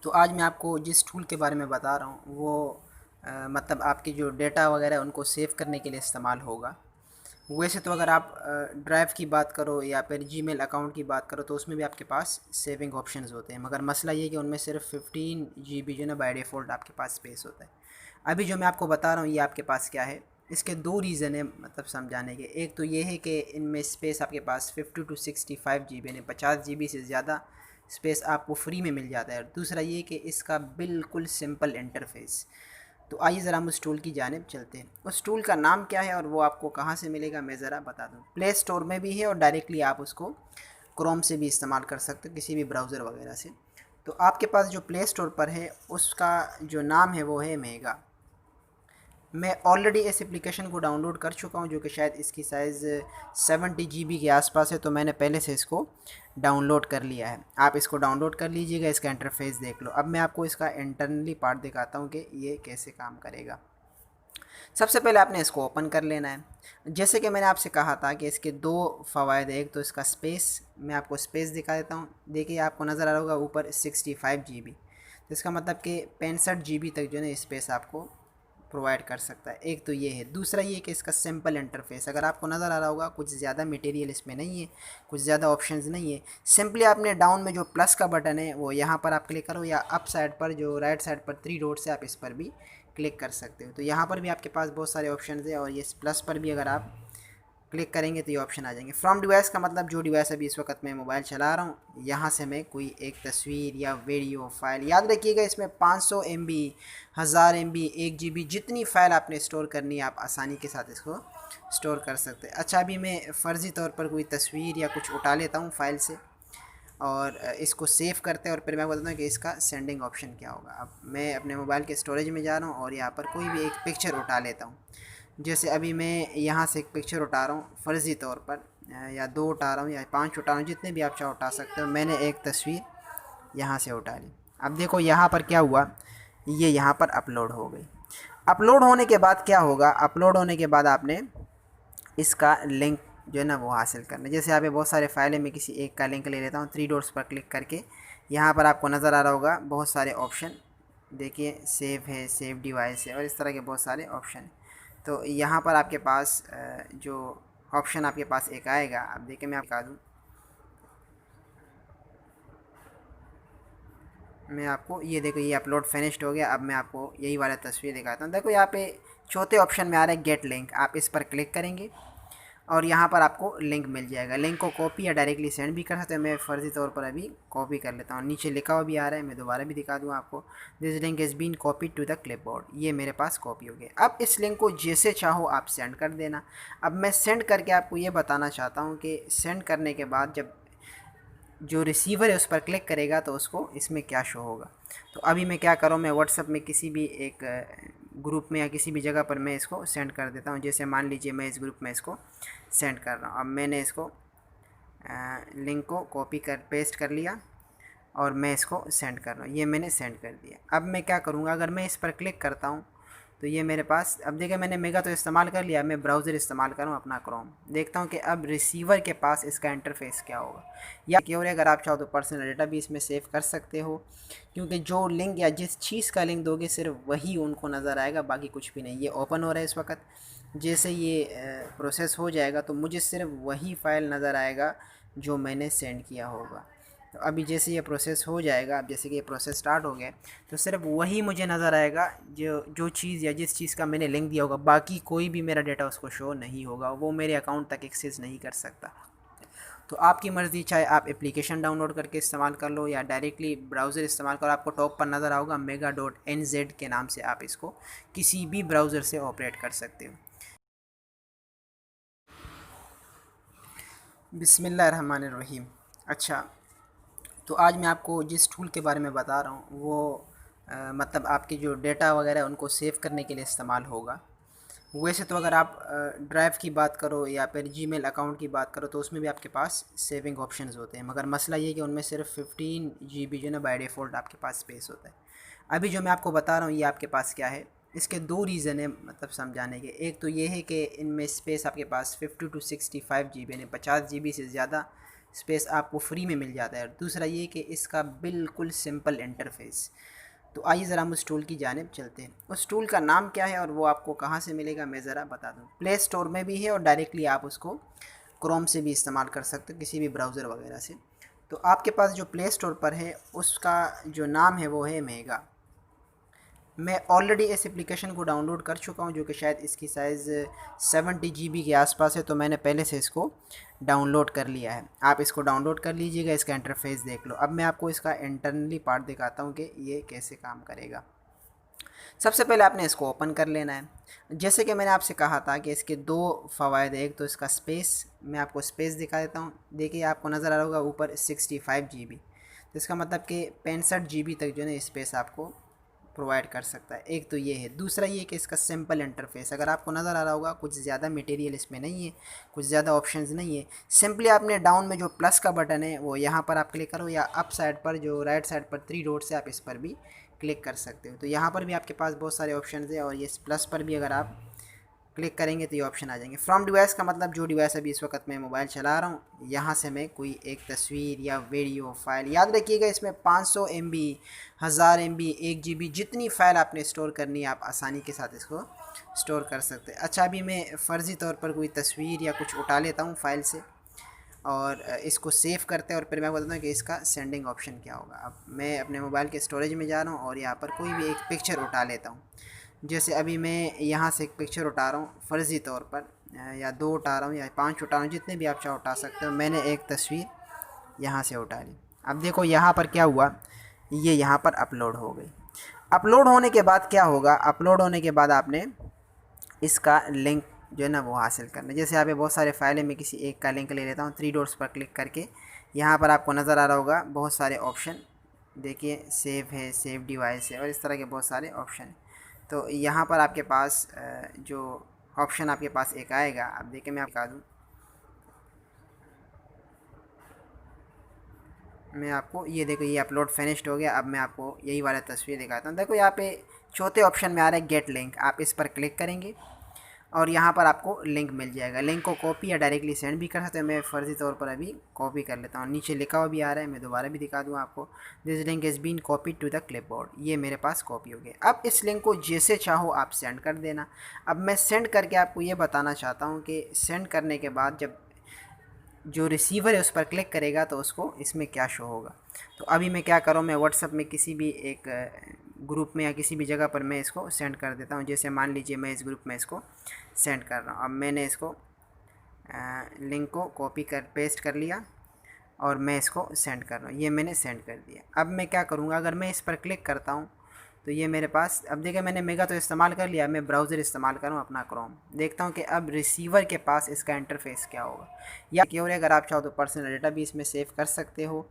तो आज मैं आपको जिस टूल के बारे में बता रहा हूँ वो मतलब आपकी जो डेटा वगैरह है उनको सेव करने के लिए इस्तेमाल होगा। वैसे तो अगर आप ड्राइव की बात करो या फिर जीमेल अकाउंट की बात करो तो उसमें भी आपके पास सेविंग ऑप्शंस होते हैं, मगर मसला ये है कि उनमें सिर्फ 15 जीबी जो है ना बाय डिफ़ॉल्ट आपके पास स्पेस होता है। अभी जो मैं आपको बता रहा हूँ ये आपके पास क्या है, इसके दो रीज़न है मतलब समझाने के। एक तो ये है कि इनमें स्पेस आपके पास 50 टू 65 जीबी यानी 50 जीबी से ज़्यादा स्पेस आपको फ्री में मिल जाता है। और दूसरा ये कि इसका बिल्कुल सिंपल इंटरफेस। तो आइए ज़रा हम उस टूल की जानिब चलते हैं। उस टूल का नाम क्या है और वो आपको कहाँ से मिलेगा मैं ज़रा बता दूँ। प्ले स्टोर में भी है और डायरेक्टली आप उसको क्रोम से भी इस्तेमाल कर सकते हो, किसी भी ब्राउज़र वगैरह से। तो आपके पास जो प्ले स्टोर पर है उसका जो नाम है वो है मेगा। मैं ऑलरेडी इस एप्लीकेशन को डाउनलोड कर चुका हूँ, जो कि शायद इसकी साइज़ 70 जीबी के आसपास है, तो मैंने पहले से इसको डाउनलोड कर लिया है। आप इसको डाउनलोड कर लीजिएगा, इसका इंटरफेस देख लो। अब मैं आपको इसका इंटरनली पार्ट दिखाता हूँ कि ये कैसे काम करेगा। सबसे पहले आपने इसको ओपन कर लेना है। जैसे कि मैंने आपसे कहा था कि इसके दो फ़वायद हैं। एक तो इसका स्पेस, मैं आपको स्पेस दिखा देता हूँ। देखिए आपको नज़र आ रहा होगा ऊपर 65 जीबी, तो इसका मतलब कि 65 जीबी तक जो है ना स्पेस आपको प्रोवाइड कर सकता है। एक तो ये है। दूसरा ये कि इसका सिंपल इंटरफेस, अगर आपको नज़र आ रहा होगा कुछ ज़्यादा मटेरियल इसमें नहीं है, कुछ ज़्यादा ऑप्शंस नहीं है। सिंपली आपने डाउन में जो प्लस का बटन है वो यहाँ पर आप क्लिक करो, या अप साइड पर जो राइट साइड पर 3 डॉट्स है आप इस पर भी क्लिक कर सकते हो। तो यहाँ पर भी आपके पास बहुत सारे ऑप्शन है, और ये प्लस पर भी अगर आप क्लिक करेंगे तो ये ऑप्शन आ जाएंगे। फ्रॉम डिवाइस का मतलब जो डिवाइस अभी इस वक्त मैं मोबाइल चला रहा हूँ यहाँ से मैं कोई एक तस्वीर या वीडियो फाइल, याद रखिएगा इसमें 500 MB, 1000 MB, 1 GB जितनी फ़ाइल आपने स्टोर करनी है आप आसानी के साथ इसको स्टोर कर सकते हैं। अच्छा, अभी मैं फ़र्ज़ी तौर पर कोई तस्वीर या कुछ उठा लेता हूँ फ़ाइल से और इसको सेव करते हैं, और फिर मैं बताता हूँ कि इसका सेंडिंग ऑप्शन क्या होगा। अब मैं अपने मोबाइल के स्टोरेज में जा रहा हूँ और यहाँ पर कोई भी एक पिक्चर उठा लेता हूँ। जैसे अभी मैं यहाँ से एक पिक्चर उठा रहा हूँ फ़र्ज़ी तौर पर, या 2 उठा रहा हूँ या 5 उठा रहा हूँ, जितने भी आप चाहो उठा सकते हो। मैंने एक तस्वीर यहाँ से उठा ली। अब देखो यहाँ पर क्या हुआ, ये यहाँ पर अपलोड हो गई। अपलोड होने के बाद क्या होगा, अपलोड होने के बाद आपने इसका लिंक जो है ना वो हासिल करना। जैसे यहाँ पे बहुत सारे फाइलें, मैं किसी एक का लिंक ले लेता हूँ। 3 डॉट्स पर क्लिक करके यहाँ पर आपको नज़र आ रहा होगा बहुत सारे ऑप्शन। देखिए सेव है, सेव डिवाइस है, और इस तरह के बहुत सारे ऑप्शन हैं। तो यहाँ पर आपके पास जो ऑप्शन आपके पास एक आएगा, अब देखिए मैं आपको बता दूँ, मैं आपको ये देखो ये अपलोड फिनिश्ड हो गया। अब मैं आपको यही वाला तस्वीर दिखाता हूँ। देखो यहाँ पे चौथे ऑप्शन में आ रहा है गेट लिंक, आप इस पर क्लिक करेंगे और यहाँ पर आपको लिंक मिल जाएगा। लिंक को कॉपी या डायरेक्टली सेंड भी कर सकते हैं। मैं फ़र्ज़ी तौर पर अभी कॉपी कर लेता हूँ। नीचे लिखा हुआ भी आ रहा है, मैं दोबारा भी दिखा दूँ आपको। This link is been copy to the clipboard, ये मेरे पास कॉपी हो गया। अब इस लिंक को जैसे चाहो आप सेंड कर देना। अब मैं सेंड करके आपको ये बताना चाहता हूँ कि सेंड करने के बाद जब जो रिसीवर है उस पर क्लिक करेगा तो उसको इसमें क्या शो होगा। तो अभी मैं क्या करूँ, मैं व्हाट्सअप में किसी भी एक ग्रुप में या किसी भी जगह पर मैं इसको सेंड कर देता हूँ। जैसे मान लीजिए मैं इस ग्रुप में इसको सेंड कर रहा हूँ। अब मैंने इसको लिंक को कॉपी कर पेस्ट कर लिया और मैं इसको सेंड कर रहा हूँ। ये मैंने सेंड कर दिया। अब मैं क्या करूँगा, अगर मैं इस पर क्लिक करता हूँ तो ये मेरे पास, अब देखिए मैंने मेगा तो इस्तेमाल कर लिया, मैं ब्राउज़र इस्तेमाल कर रहा हूँ अपना क्रोम। देखता हूँ कि अब रिसीवर के पास इसका इंटरफेस क्या होगा। या क्यों, अगर आप चाहो तो पर्सनल डेटा भी इसमें सेव कर सकते हो, क्योंकि जो लिंक या जिस चीज़ का लिंक दोगे सिर्फ वही उनको नज़र आएगा, बाकी कुछ भी नहीं। ये ओपन हो रहा है इस वक्त। जैसे ये प्रोसेस हो जाएगा तो मुझे सिर्फ वही फ़ाइल नज़र आएगा जो मैंने सेंड किया होगा। तो अभी जैसे ये प्रोसेस हो जाएगा, अब जैसे कि ये प्रोसेस स्टार्ट हो गया, तो सिर्फ वही मुझे नज़र आएगा जो जो चीज़ या जिस चीज़ का मैंने लिंक दिया होगा। बाकी कोई भी मेरा डेटा उसको शो नहीं होगा, वो मेरे अकाउंट तक एक्सेस नहीं कर सकता। तो आपकी मर्ज़ी, चाहे आप एप्लीकेशन डाउनलोड करके इस्तेमाल कर लो या डायरेक्टली ब्राउज़र इस्तेमाल करो। आपको टॉप पर नज़र आओगा mega.nz के नाम से, आप इसको किसी भी ब्राउज़र से ऑपरेट कर सकते हो। बिस्मिल्लाहिर्रहमानिर्रहीम। अच्छा, तो आज मैं आपको जिस टूल के बारे में बता रहा हूँ वो मतलब आपके जो डेटा वगैरह है उनको सेव करने के लिए इस्तेमाल होगा। वैसे तो अगर आप ड्राइव की बात करो या फिर जीमेल अकाउंट की बात करो तो उसमें भी आपके पास सेविंग ऑप्शंस होते हैं, मगर मसला ये है कि उनमें सिर्फ 15 जीबी जो है ना बाय डिफ़ॉल्ट आपके पास स्पेस होता है। अभी जो मैं आपको बता रहा हूँ ये आपके पास क्या है, इसके दो रीज़न है मतलब समझाने के। एक तो ये है कि इनमें स्पेस आपके पास 50 टू 65 जीबी यानी 50 जीबी से ज़्यादा स्पेस आपको फ्री में मिल जाता है। दूसरा ये कि इसका बिल्कुल सिंपल इंटरफेस। तो आइए ज़रा हम उस टूल की जानिब चलते हैं। उस टूल का नाम क्या है और वो आपको कहाँ से मिलेगा मैं ज़रा बता दूँ। प्ले स्टोर में भी है और डायरेक्टली आप उसको क्रोम से भी इस्तेमाल कर सकते हो, किसी भी ब्राउज़र वगैरह से। तो आपके पास जो प्ले स्टोर पर है उसका जो नाम है वो है मेगा। मैं ऑलरेडी इस एप्लीकेशन को डाउनलोड कर चुका हूँ, जो कि शायद इसकी साइज़ 70 GB के आसपास है, तो मैंने पहले से इसको डाउनलोड कर लिया है। आप इसको डाउनलोड कर लीजिएगा, इसका इंटरफेस देख लो। अब मैं आपको इसका इंटरनली पार्ट दिखाता हूँ कि ये कैसे काम करेगा। सबसे पहले आपने इसको ओपन कर लेना है। जैसे कि मैंने आपसे कहा था कि इसके दो फ़वायद है। एक तो इसका स्पेस, मैं आपको स्पेस दिखा देता हूँ। देखिए आपको नज़र आ रहा होगा ऊपर 65 GB, तो इसका मतलब कि 65 GB तक जो है ना स्पेस आपको प्रोवाइड कर सकता है। एक तो ये है। दूसरा ये कि इसका सिंपल इंटरफेस, अगर आपको नज़र आ रहा होगा कुछ ज़्यादा मटेरियल इसमें नहीं है, कुछ ज़्यादा ऑप्शंस नहीं है। सिंपली आपने डाउन में जो प्लस का बटन है वो यहाँ पर आप क्लिक करो, या अप साइड पर जो राइट साइड पर 3 डॉट्स है आप इस पर भी क्लिक कर सकते हो। तो यहाँ पर भी आपके पास बहुत सारे ऑप्शंस है, और ये प्लस पर भी अगर आप क्लिक करेंगे तो ये ऑप्शन आ जाएंगे। फ्रॉम डिवाइस का मतलब जो डिवाइस अभी इस वक्त मैं मोबाइल चला रहा हूँ, यहाँ से मैं कोई एक तस्वीर या वीडियो फाइल, याद रखिएगा इसमें 500 MB, 1000 MB, 1 GB जितनी फ़ाइल आपने स्टोर करनी है आप आसानी के साथ इसको स्टोर कर सकते हैं। अच्छा, अभी मैं फ़र्ज़ी तौर पर कोई तस्वीर या कुछ उठा लेता हूँ फ़ाइल से और इसको सेव करते हैं, और फिर मैं बताता हूँ कि इसका सेंडिंग ऑप्शन क्या होगा। अब मैं अपने मोबाइल के स्टोरेज में जा रहा हूँ और यहाँ पर कोई भी एक पिक्चर उठा लेता हूँ। जैसे अभी मैं यहाँ से एक पिक्चर उठा रहा हूँ फ़र्ज़ी तौर पर, या 2 उठा रहा हूँ या 5 उठा रहा हूँ, जितने भी आप चाहो उठा सकते हो। मैंने एक तस्वीर यहाँ से उठा ली। अब देखो यहाँ पर क्या हुआ, ये यहाँ पर अपलोड हो गई। अपलोड होने के बाद क्या होगा, अपलोड होने के बाद आपने इसका लिंक जो है ना वो हासिल करना है। जैसे यहाँ पे बहुत सारे फाइल है, मैं किसी एक का लिंक ले लेता हूँ। 3 डॉट्स पर क्लिक करके यहाँ पर आपको नज़र आ रहा होगा बहुत सारे ऑप्शन। देखिए सेव है, सेव डिवाइस है, और इस तरह के बहुत सारे ऑप्शन हैं। तो यहाँ पर आपके पास जो ऑप्शन आपके पास एक आएगा, अब देखिए मैं आपको बता दूँ, मैं आपको ये देखो ये अपलोड फिनिश्ड हो गया। अब मैं आपको यही वाला तस्वीर दिखाता हूँ। देखो यहाँ पे चौथे ऑप्शन में आ रहा है गेट लिंक, आप इस पर क्लिक करेंगे और यहाँ पर आपको लिंक मिल जाएगा। लिंक को कॉपी या डायरेक्टली सेंड भी कर सकते हैं। मैं फ़र्ज़ी तौर पर अभी कॉपी कर लेता हूँ। नीचे लिखा हुआ भी आ रहा है, मैं दोबारा भी दिखा दूँ आपको, this link is been copy to the clipboard. ये मेरे पास कॉपी हो गया। अब इस लिंक को जैसे चाहो आप सेंड कर देना। अब मैं सेंड करके आपको ये बताना चाहता हूँ कि सेंड करने के बाद जब जो रिसीवर है उस पर क्लिक करेगा तो उसको इसमें क्या शो होगा। तो अभी मैं क्या करूँ, मैं व्हाट्सएप में किसी भी एक ग्रुप में या किसी भी जगह पर मैं इसको सेंड कर देता हूँ। जैसे मान लीजिए मैं इस ग्रुप में इसको सेंड कर रहा हूँ। अब मैंने इसको लिंक को कॉपी कर पेस्ट कर लिया और मैं इसको सेंड कर रहा हूँ। ये मैंने सेंड कर दिया। अब मैं क्या करूँगा, अगर मैं इस पर क्लिक करता हूँ तो ये मेरे पास, अब देखिए मैंने मेगा तो इस्तेमाल कर लिया, मैं ब्राउज़र इस्तेमाल करूँ अपना क्रोम, देखता हूँ कि अब रिसीवर के पास इसका इंटरफेस क्या होगा। या क्यों, अगर आप चाहो तो पर्सनल डेटा भी इसमें सेव कर सकते हो,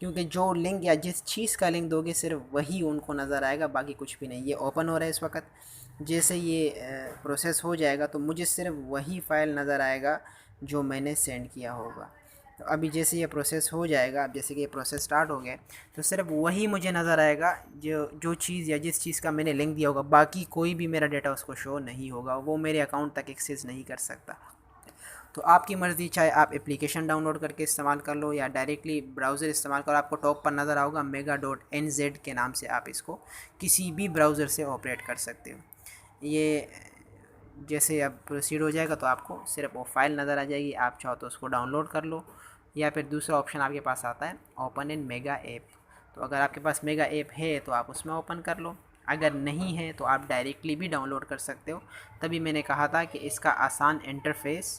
क्योंकि जो लिंक या जिस चीज़ का लिंक दोगे सिर्फ वही उनको नज़र आएगा, बाकी कुछ भी नहीं। ये ओपन हो रहा है इस वक्त, जैसे ये प्रोसेस हो जाएगा तो मुझे सिर्फ वही फ़ाइल नज़र आएगा जो मैंने सेंड किया होगा। तो अभी जैसे ये प्रोसेस हो जाएगा, अब जैसे कि ये प्रोसेस स्टार्ट हो गया, तो सिर्फ वही मुझे नज़र आएगा जो चीज़ या जिस चीज़ का मैंने लिंक दिया होगा। बाकी कोई भी मेरा डेटा उसको शो नहीं होगा, वो मेरे अकाउंट तक एक्सेस नहीं कर सकता। तो आपकी मर्ज़ी, चाहे आप एप्लीकेशन डाउनलोड करके इस्तेमाल कर लो या डायरेक्टली ब्राउज़र इस्तेमाल करो। आपको टॉप पर नज़र आओगा mega.nz के नाम से, आप इसको किसी भी ब्राउज़र से ऑपरेट कर सकते हो। ये जैसे अब प्रोसीड हो जाएगा तो आपको सिर्फ वो फाइल नज़र आ जाएगी। आप चाहो तो उसको डाउनलोड कर लो, या फिर दूसरा ऑप्शन आपके पास आता है ओपन इन मेगा ऐप। तो अगर आपके पास मेगा ऐप है तो आप उसमें ओपन कर लो, अगर नहीं है तो आप डायरेक्टली भी डाउनलोड कर सकते हो। तभी मैंने कहा था कि इसका आसान इंटरफेस,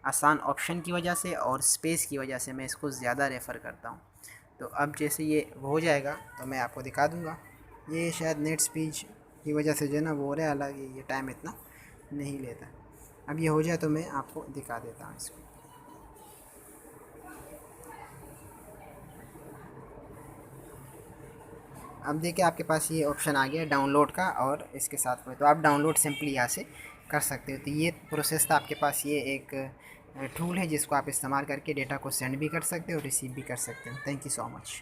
आसान ऑप्शन की वजह से और स्पेस की वजह से मैं इसको ज़्यादा रेफ़र करता हूँ। तो अब जैसे ये हो जाएगा तो मैं आपको दिखा दूँगा। ये शायद नेट स्पीड की वजह से जो है ना वो हो रहा है, हालांकि ये टाइम इतना नहीं लेता। अब ये हो जाए तो मैं आपको दिखा देता हूँ इसको। अब देखिए आपके पास ये ऑप्शन आ गया डाउनलोड का, और इसके साथ में तो आप डाउनलोड सिंपली यहाँ से कर सकते हो। तो ये प्रोसेस था आपके पास, ये एक टूल है जिसको आप इस्तेमाल करके डेटा को सेंड भी कर सकते हो, रिसीव भी कर सकते हो। Thank you so much.